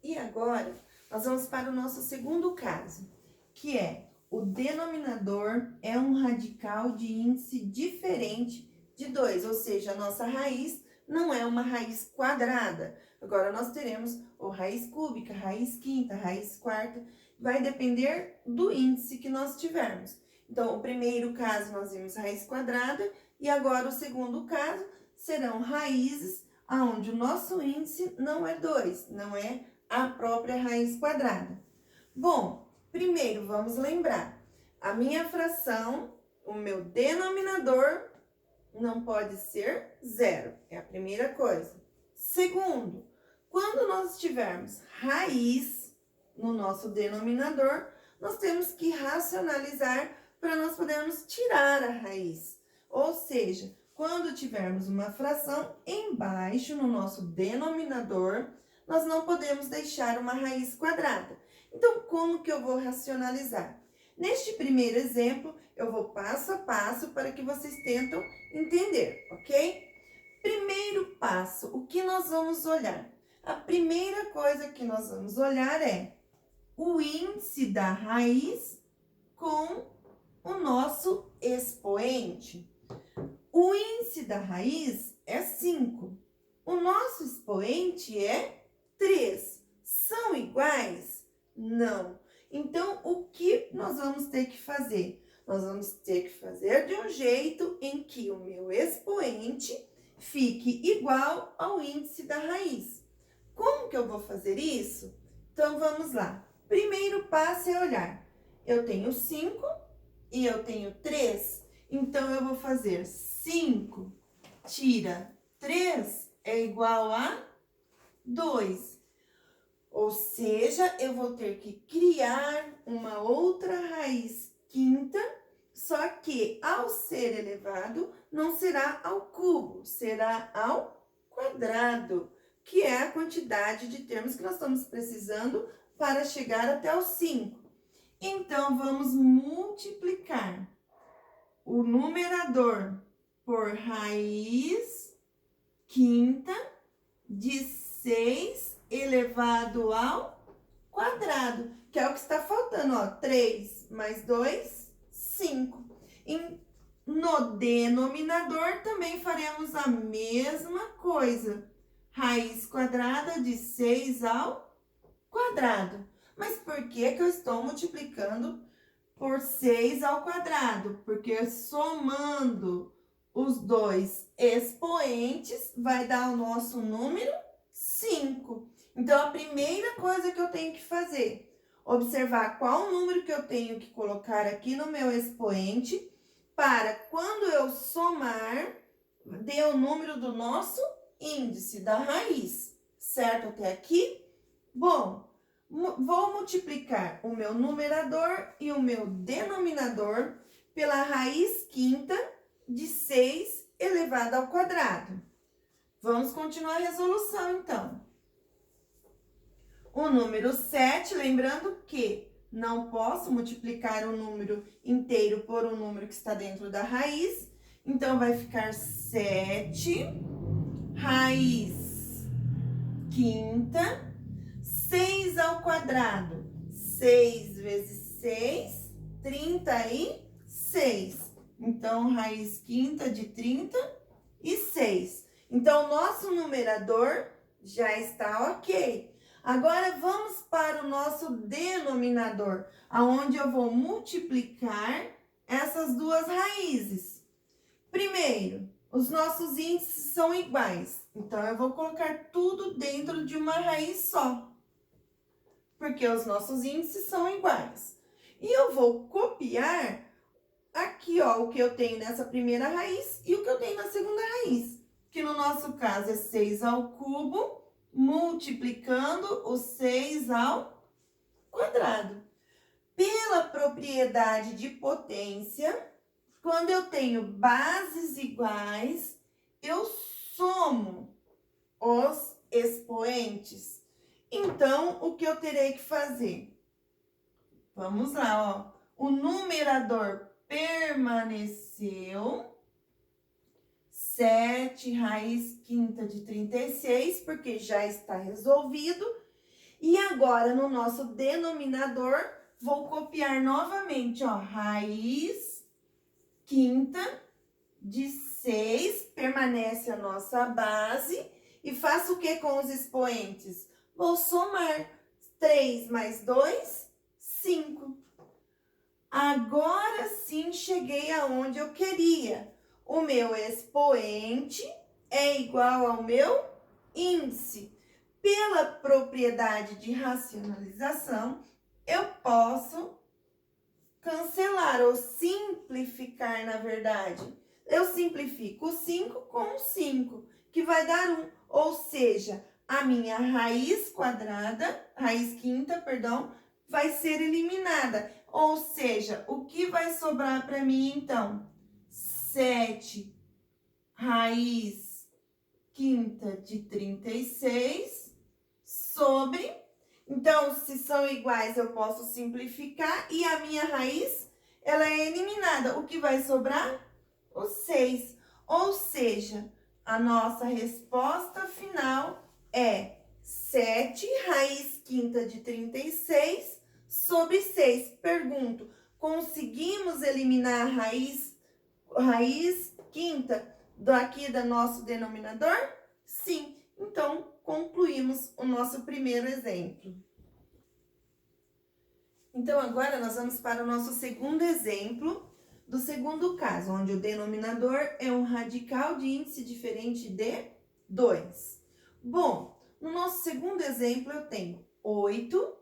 E agora, nós vamos para o nosso segundo caso, que é o denominador é um radical de índice diferente de 2, ou seja, a nossa raiz não é uma raiz quadrada. Agora, nós teremos ou raiz cúbica, raiz quinta, raiz quarta, vai depender do índice que nós tivermos. Então, o primeiro caso nós vimos raiz quadrada, e agora o segundo caso serão raízes onde o nosso índice não é 2, não é a própria raiz quadrada. Bom, primeiro vamos lembrar, a minha fração, o meu denominador não pode ser zero, é a primeira coisa. Segundo, quando nós tivermos raiz no nosso denominador, nós temos que racionalizar para nós podermos tirar a raiz. Ou seja, quando tivermos uma fração embaixo no nosso denominador, nós não podemos deixar uma raiz quadrada. Então, como que eu vou racionalizar? Neste primeiro exemplo, eu vou passo a passo para que vocês tentam entender, ok? Primeiro passo, o que nós vamos olhar? A primeira coisa que nós vamos olhar é o índice da raiz com o nosso expoente. O índice da raiz é 5. O nosso expoente é 3. São iguais? Não. Então, o que nós vamos ter que fazer? Nós vamos ter que fazer de um jeito em que o meu expoente fique igual ao índice da raiz. Como que eu vou fazer isso? Então, vamos lá. Primeiro passo é olhar. Eu tenho 5 e eu tenho 3. Então, eu vou fazer 5 tira 3 é igual a 2. Ou seja, eu vou ter que criar uma outra raiz quinta, só que ao ser elevado, não será ao cubo, será ao quadrado, que é a quantidade de termos que nós estamos precisando para chegar até os 5. Então, vamos multiplicar o numerador por raiz quinta de 6 elevado ao quadrado, que é o que está faltando, ó, 3 mais 2, 5. No denominador também faremos a mesma coisa, raiz quadrada de 6 ao quadrado. Mas por que que eu estou multiplicando por 6 ao quadrado? Porque somando os dois expoentes vai dar o nosso número 5. Então, a primeira coisa que eu tenho que fazer, observar qual número que eu tenho que colocar aqui no meu expoente, para quando eu somar, dê o número do nosso índice da raiz. Certo até aqui? Bom, vou multiplicar o meu numerador e o meu denominador pela raiz quinta de 6 elevado ao quadrado. Vamos continuar a resolução, então. O número 7, lembrando que não posso multiplicar um número inteiro por um número que está dentro da raiz. Então, vai ficar 7, raiz quinta, 6 ao quadrado. 6 vezes 6, 36. Então, raiz quinta de 36. Então, o nosso numerador já está ok. Agora, vamos para o nosso denominador, aonde eu vou multiplicar essas duas raízes. Primeiro, os nossos índices são iguais. Então, eu vou colocar tudo dentro de uma raiz só, porque os nossos índices são iguais. E eu vou copiar aqui, ó, o que eu tenho nessa primeira raiz e o que eu tenho na segunda raiz, que no nosso caso é 6 ao cubo, multiplicando o 6 ao quadrado. Pela propriedade de potência, quando eu tenho bases iguais, eu somo os expoentes. Então, o que eu terei que fazer? Vamos lá, ó. O numerador permaneceu. 7 raiz quinta de 36, porque já está resolvido. E agora, no nosso denominador, vou copiar novamente, ó, raiz quinta de 6, permanece a nossa base. E faço o que com os expoentes? Vou somar 3 mais 2, 5. Agora sim cheguei aonde eu queria. O meu expoente é igual ao meu índice. Pela propriedade de racionalização, eu posso cancelar ou simplificar, na verdade. Eu simplifico o 5 com o 5, que vai dar 1. Ou seja, a minha raiz quadrada, raiz quinta, perdão, vai ser eliminada. Ou seja, o que vai sobrar para mim, então? 7 raiz quinta de 36 sobre... Então, se são iguais, eu posso simplificar e a minha raiz, ela é eliminada. O que vai sobrar? O 6. Ou seja, a nossa resposta final é 7 raiz quinta de 36 sobre 6. Pergunto, conseguimos eliminar a raiz quinta aqui do nosso denominador? Sim. Então, concluímos o nosso primeiro exemplo. Então, agora nós vamos para o nosso segundo exemplo do segundo caso, onde o denominador é um radical de índice diferente de 2. Bom, no nosso segundo exemplo eu tenho 8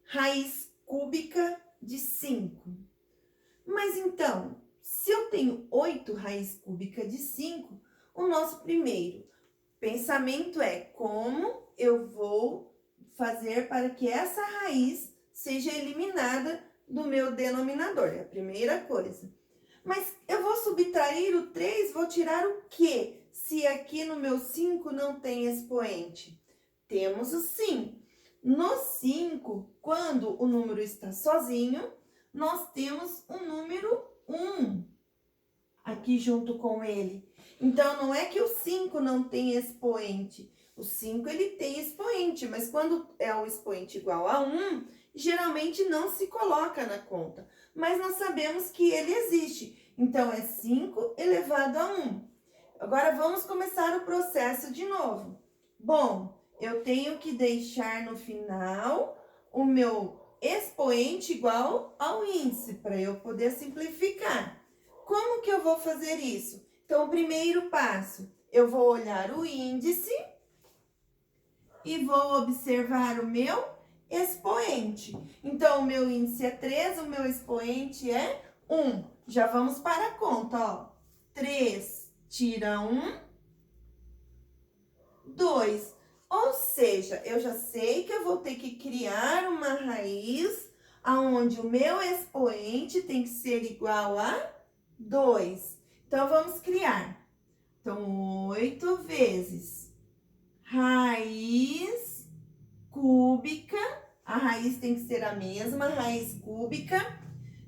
raiz cúbica de 5. Mas então, se eu tenho 8 raiz cúbica de 5, o nosso primeiro pensamento é como eu vou fazer para que essa raiz seja eliminada do meu denominador. É a primeira coisa. Mas eu vou subtrair o 3, vou tirar o quê? Se aqui no meu 5 não tem expoente. Temos o 5. No 5, quando o número está sozinho, nós temos o número 1 aqui junto com ele. Então, não é que o 5 não tem expoente. O 5, ele tem expoente, mas quando é o expoente igual a 1, geralmente não se coloca na conta. Mas nós sabemos que ele existe. Então, é 5 elevado a 1. Agora, vamos começar o processo de novo. Bom, eu tenho que deixar no final o meu expoente igual ao índice, para eu poder simplificar. Como que eu vou fazer isso? Então, o primeiro passo, eu vou olhar o índice e vou observar o meu expoente. Então, o meu índice é 3, o meu expoente é 1. Já vamos para a conta, ó. 3 tira 1, 2. Ou seja, eu já sei que eu vou ter que criar uma raiz aonde o meu expoente tem que ser igual a 2. Então, vamos criar. Então, 8 vezes raiz cúbica, a raiz tem que ser a mesma, raiz cúbica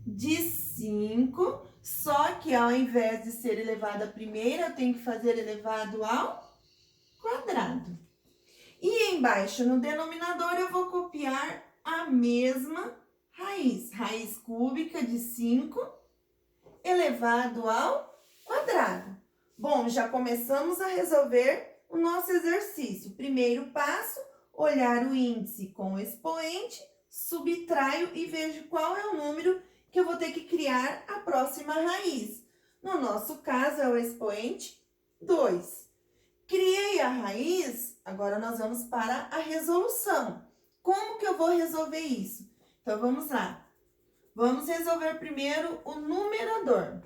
de 5, só que ao invés de ser elevado à primeira, eu tenho que fazer elevado ao quadrado. E embaixo, no denominador, eu vou copiar a mesma raiz, raiz cúbica de 5 elevado ao quadrado. Bom, já começamos a resolver o nosso exercício. Primeiro passo, olhar o índice com o expoente, subtraio e vejo qual é o número que eu vou ter que criar a próxima raiz. No nosso caso, é o expoente 2. Criei a raiz, agora nós vamos para a resolução. Como que eu vou resolver isso? Então, vamos lá. Vamos resolver primeiro o numerador.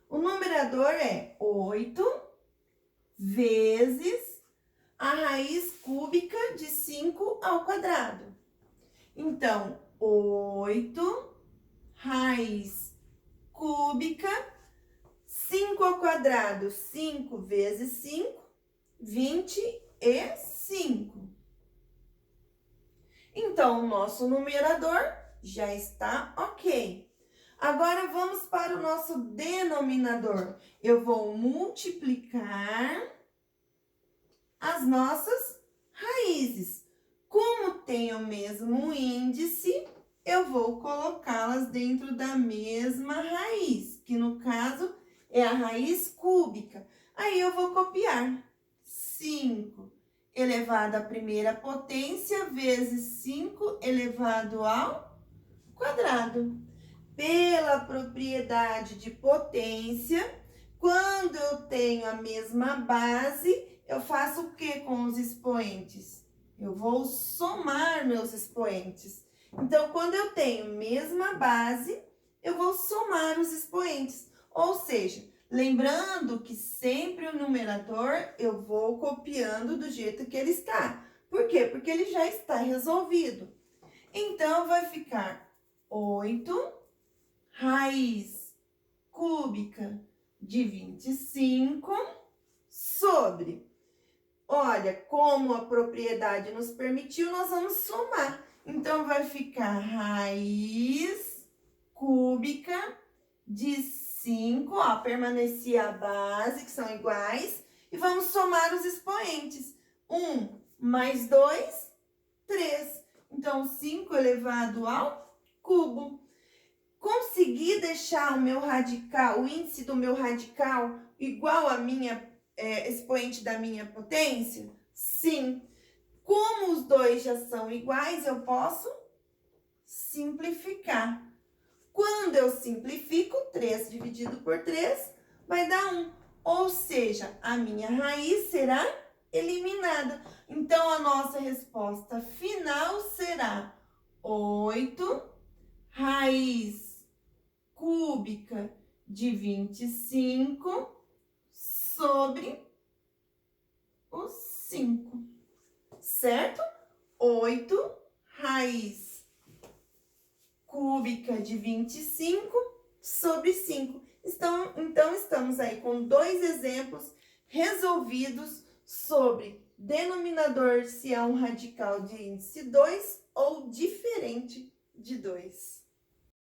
O numerador é 8 vezes a raiz cúbica de 5 ao quadrado. Então, 8 raiz cúbica, 5 ao quadrado, 5 vezes 5, 25. Então, o nosso numerador já está ok. Agora, vamos para o nosso denominador. Eu vou multiplicar as nossas raízes. Como tem o o mesmo índice, eu vou colocá-las dentro da mesma raiz, que no caso é a raiz cúbica. Aí eu vou copiar 5 elevado à primeira potência vezes 5 elevado ao quadrado. Pela propriedade de potência, quando eu tenho a mesma base, eu faço o que com os expoentes? Eu vou somar meus expoentes. Então, quando eu tenho mesma base, eu vou somar os expoentes. Ou seja, lembrando que sempre o numerador eu vou copiando do jeito que ele está. Por quê? Porque ele já está resolvido. Então, vai ficar 8 raiz cúbica de 25 sobre. Olha, como a propriedade nos permitiu, nós vamos somar. Então, vai ficar raiz cúbica de 5, ó, permanecia a base, que são iguais, e vamos somar os expoentes. 1 mais 2, 3. Então, 5 elevado ao cubo. Consegui deixar o meu radical, o índice do meu radical igual a minha expoente da minha potência? Sim. Como os dois já são iguais, eu posso simplificar. Quando eu simplifico, 3 dividido por 3 vai dar 1. Ou seja, a minha raiz será eliminada. Então, a nossa resposta final será 8 raiz cúbica de 25 sobre os 5, certo? 8 raiz cúbica de 25 sobre 5. Então, estamos aí com 2 exemplos resolvidos sobre denominador se é um radical de índice 2 ou diferente de 2.